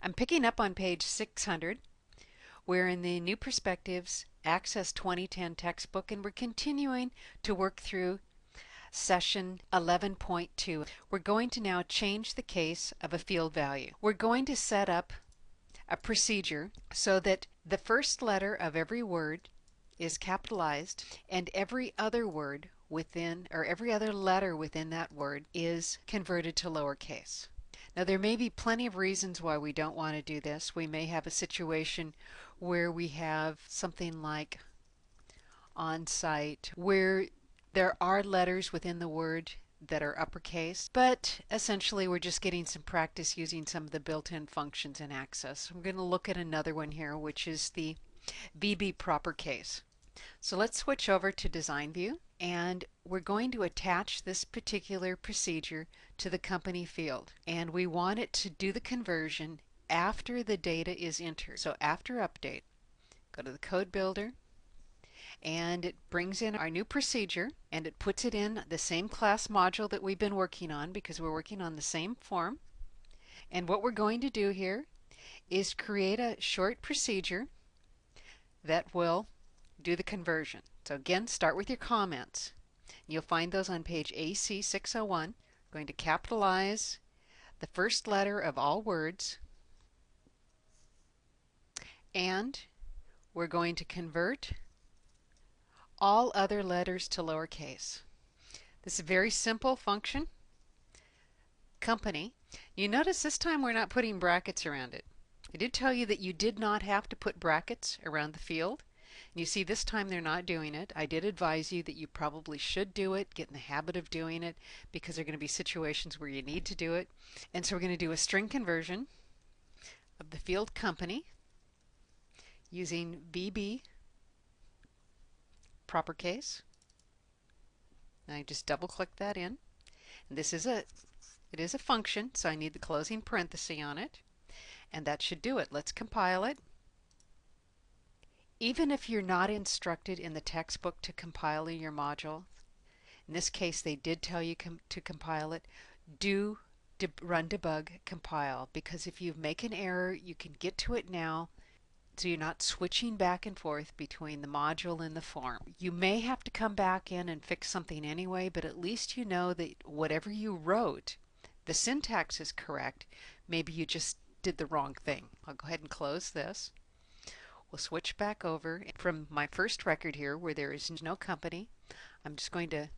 I'm picking up on page 600. We're in the New Perspectives Access 2010 textbook, and we're continuing to work through session 11.2. We're going to now change the case of a field value. We're going to set up a procedure so that the first letter of every word is capitalized and every other word within, or every other letter within that word, is converted to lowercase. Now there may be plenty of reasons why we don't want to do this. We may have a situation where we have something like on-site where there are letters within the word that are uppercase, but essentially we're just getting some practice using some of the built-in functions in Access. We're going to look at another one here, which is the VBProperCase. So let's switch over to Design View, and we're going to attach this particular procedure to the company field, and we want it to do the conversion after the data is entered. So after update, go to the code builder, and it brings in our new procedure, and it puts it in the same class module that we've been working on because we're working on the same form. And what we're going to do here is create a short procedure that will do the conversion. So again, start with your comments. You'll find those on page AC 601. I'm going to capitalize the first letter of all words, and we're going to convert all other letters to lowercase. This is a very simple function. Company. You notice this time we're not putting brackets around it. I did tell you that you did not have to put brackets around the field. You see this time they're not doing it. I did advise you that you probably should do it, get in the habit of doing it, because there are going to be situations where you need to do it. And so we're going to do a string conversion of the field company using VBProperCase. And I just double click that in. And it is a function, so I need the closing parenthesis on it. And that should do it. Let's compile it. Even if you're not instructed in the textbook to compile your module, in this case they did tell you to compile it, do run debug compile, because if you make an error you can get to it now, so you're not switching back and forth between the module and the form. You may have to come back in and fix something anyway, but at least you know that whatever you wrote, the syntax is correct. Maybe you just did the wrong thing. I'll go ahead and close this. We'll switch back over from my first record here where there is no company. I'm just going to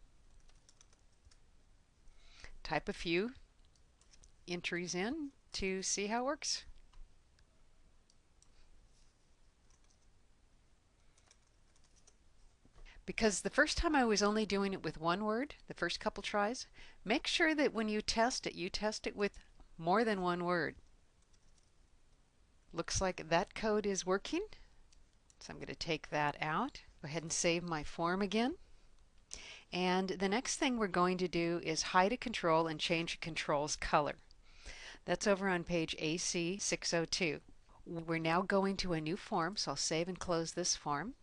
type a few entries in to see how it works. Because the first time I was only doing it with one word, the first couple tries, make sure that when you test it with more than one word. Looks like that code is working. So I'm going to take that out. Go ahead and save my form again. And the next thing we're going to do is hide a control and change a control's color. That's over on page AC 602. We're now going to a new form, so I'll save and close this form.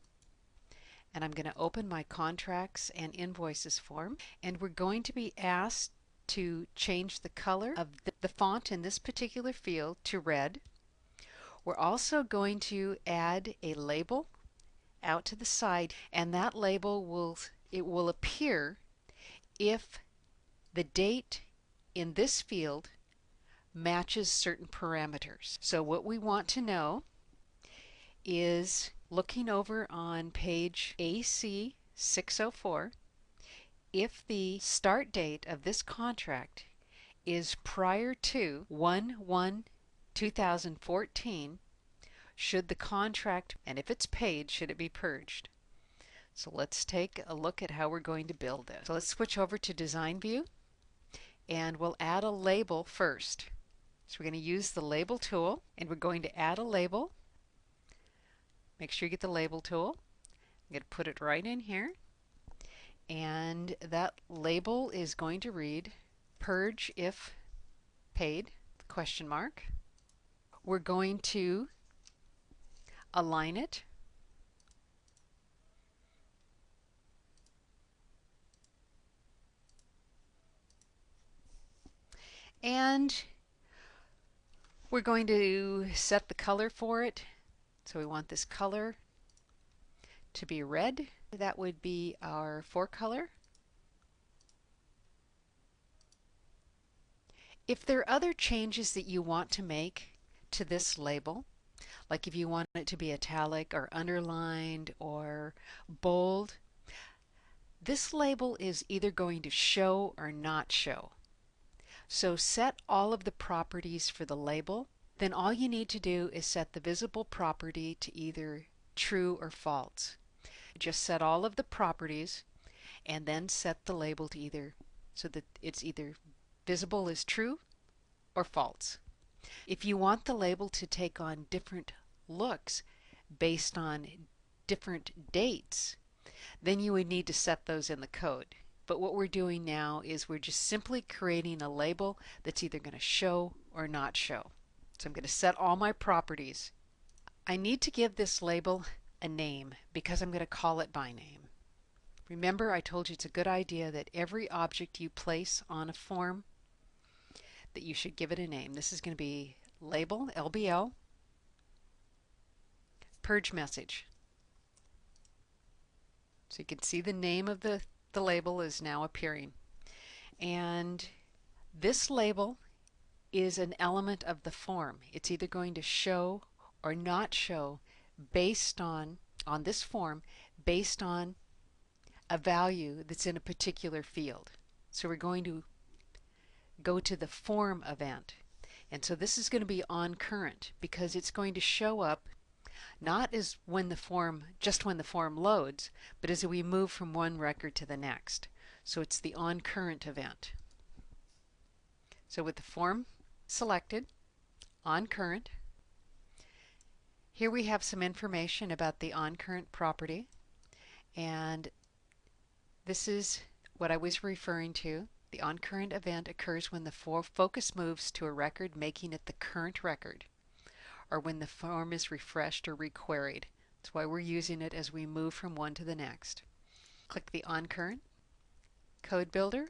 And I'm going to open my contracts and invoices form. And we're going to be asked to change the color of the font in this particular field to red. We're also going to add a label out to the side, and that label will appear if the date in this field matches certain parameters. So what we want to know is, looking over on page AC 604, if the start date of this contract is prior to 1/1/2014, should the contract, and if it's paid, should it be purged? So let's take a look at how we're going to build this. So let's switch over to Design View, and we'll add a label first. So we're going to use the label tool, and we're going to add a label. Make sure you get the label tool. I'm going to put it right in here, and that label is going to read purge if paid, question mark. We're going to align it. And We're going to set the color for it. So we want this color to be red. That would be our for color. If there are other changes that you want to make to this label, like if you want it to be italic or underlined or bold, this label is either going to show or not show. So set all of the properties for the label. Then all you need to do is set the visible property to either true or false. Just set all of the properties and then set the label to either so that it's either visible as true or false. If you want the label to take on different looks based on different dates, then you would need to set those in the code. But what we're doing now is we're just simply creating a label that's either going to show or not show. So I'm going to set all my properties. I need to give this label a name because I'm going to call it by name. Remember, I told you it's a good idea that every object you place on a form that you should give it a name. This is going to be label, LBL, purge message. So you can see the name of the label is now appearing. And this label is an element of the form. It's either going to show or not show based on this form, based on a value that's in a particular field. So we're going to go to the form event. And so this is going to be on current because it's going to show up not as just when the form loads, but as we move from one record to the next. So it's the on current event. So with the form selected, on current, here we have some information about the on current property, and this is what I was referring to. The on current event occurs when the focus moves to a record, making it the current record, or when the form is refreshed or requeried. That's why we're using it as we move from one to the next. Click the on current code builder,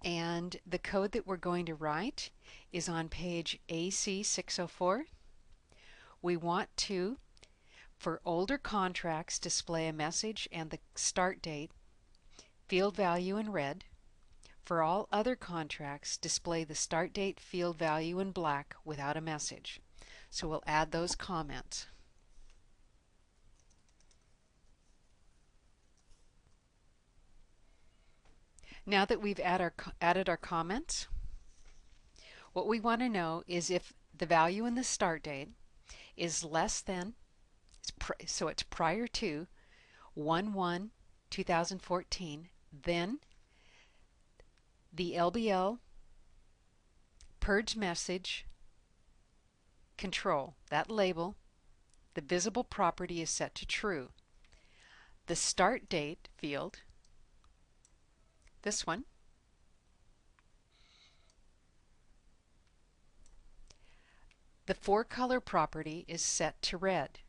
and the code that we're going to write is on page AC604. We want to, for older contracts, display a message and the start date, field value in red. For all other contracts, display the start date, field value in black without a message. So we'll add those comments. Now that we've added our comments, what we want to know is if the value in the start date is less than, so it's prior to 1/1/2014, then the LBL purge message control, that label, the visible property is set to true. The start date field, this one, the for color property is set to red.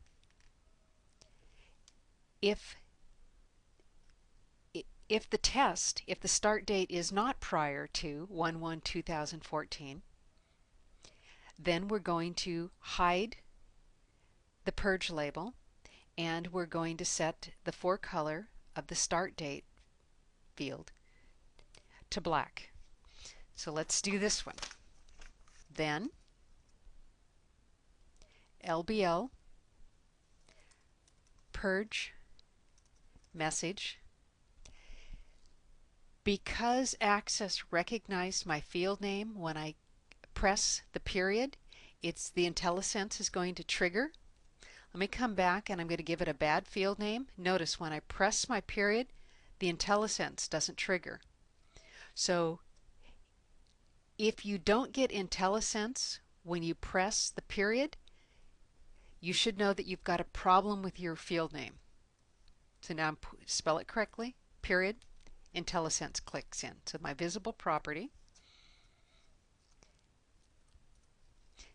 If the start date is not prior to 1/1/2014, then we're going to hide the purge label, and we're going to set the for color of the start date field to black. So let's do this one. Then LBL purge message. Because Access recognized my field name when I press the period, the IntelliSense is going to trigger. Let me come back and I'm going to give it a bad field name. Notice when I press my period, the IntelliSense doesn't trigger. So if you don't get IntelliSense when you press the period, you should know that you've got a problem with your field name. So now spell it correctly, period, IntelliSense clicks in. So my visible property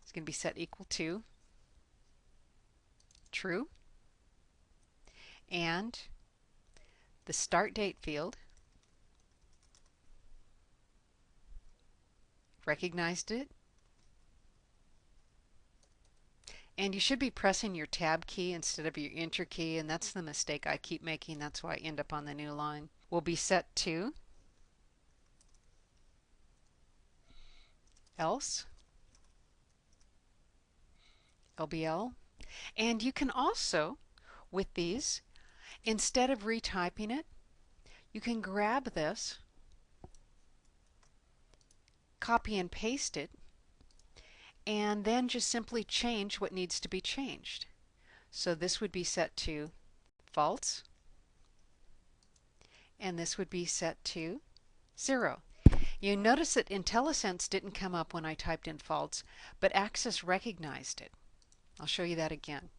is going to be set equal to true, and the start date field recognized it And you should be pressing your tab key instead of your enter key, and that's the mistake I keep making. That's why I end up on the new line. Will be set to else, LBL. And you can also, with these, instead of retyping it, you can grab this, copy and paste it, and then just simply change what needs to be changed. So this would be set to false, and this would be set to 0. You notice that IntelliSense didn't come up when I typed in false, but Access recognized it. I'll show you that again.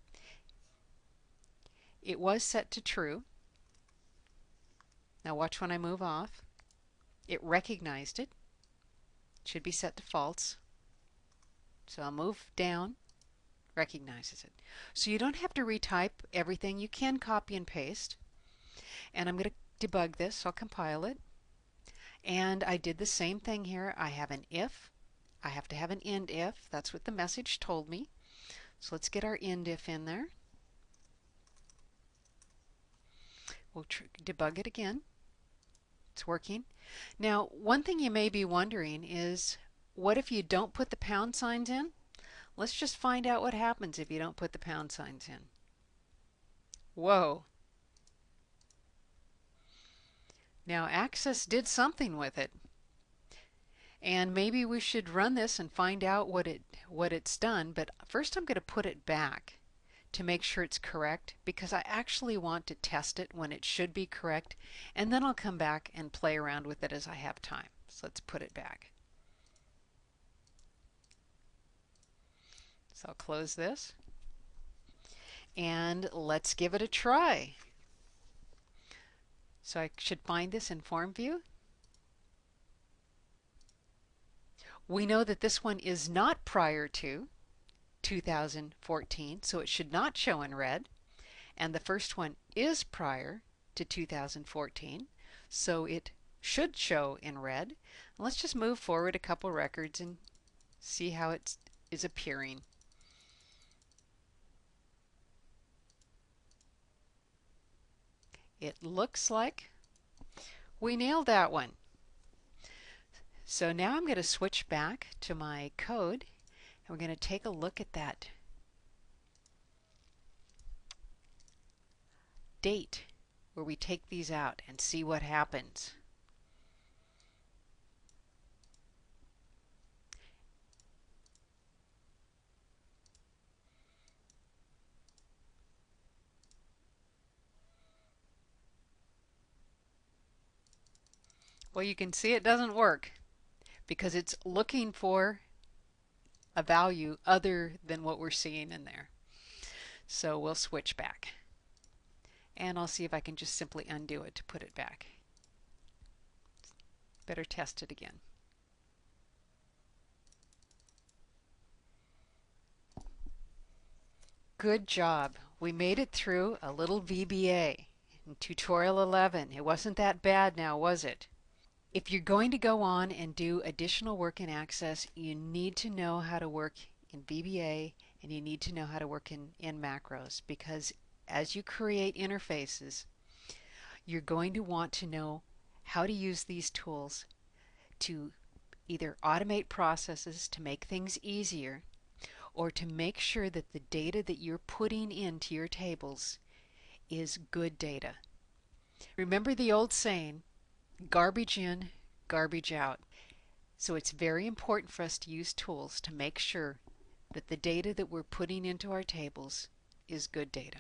It was set to true. Now watch when I move off. It recognized it. It should be set to false. So I'll move down, recognizes it. So you don't have to retype everything. You can copy and paste. And I'm going to debug this, so I'll compile it. And I did the same thing here. I have an if. I have to have an end if. That's what the message told me. So let's get our end if in there. We'll debug it again. It's working. Now, one thing you may be wondering is, what if you don't put the pound signs in? Let's just find out what happens if you don't put the pound signs in. Whoa. Now Access did something with it. And maybe we should run this and find out what it's done, but first I'm going to put it back to make sure it's correct, because I actually want to test it when it should be correct, and then I'll come back and play around with it as I have time. So let's put it back. So I'll close this and let's give it a try. So I should find this in Form View. We know that this one is not prior to 2014, so it should not show in red. And the first one is prior to 2014, so it should show in red. Let's just move forward a couple records and see how it is appearing. It looks like we nailed that one. So now I'm going to switch back to my code, and we're going to take a look at that date where we take these out and see what happens. Well, you can see it doesn't work because it's looking for a value other than what we're seeing in there. So we'll switch back. And I'll see if I can just simply undo it to put it back. Better test it again. Good job. We made it through a little VBA in tutorial 11. It wasn't that bad now, was it? If you're going to go on and do additional work in Access, you need to know how to work in VBA and you need to know how to work in macros, because as you create interfaces, you're going to want to know how to use these tools to either automate processes to make things easier, or to make sure that the data that you're putting into your tables is good data. Remember the old saying, garbage in, garbage out. So it's very important for us to use tools to make sure that the data that we're putting into our tables is good data.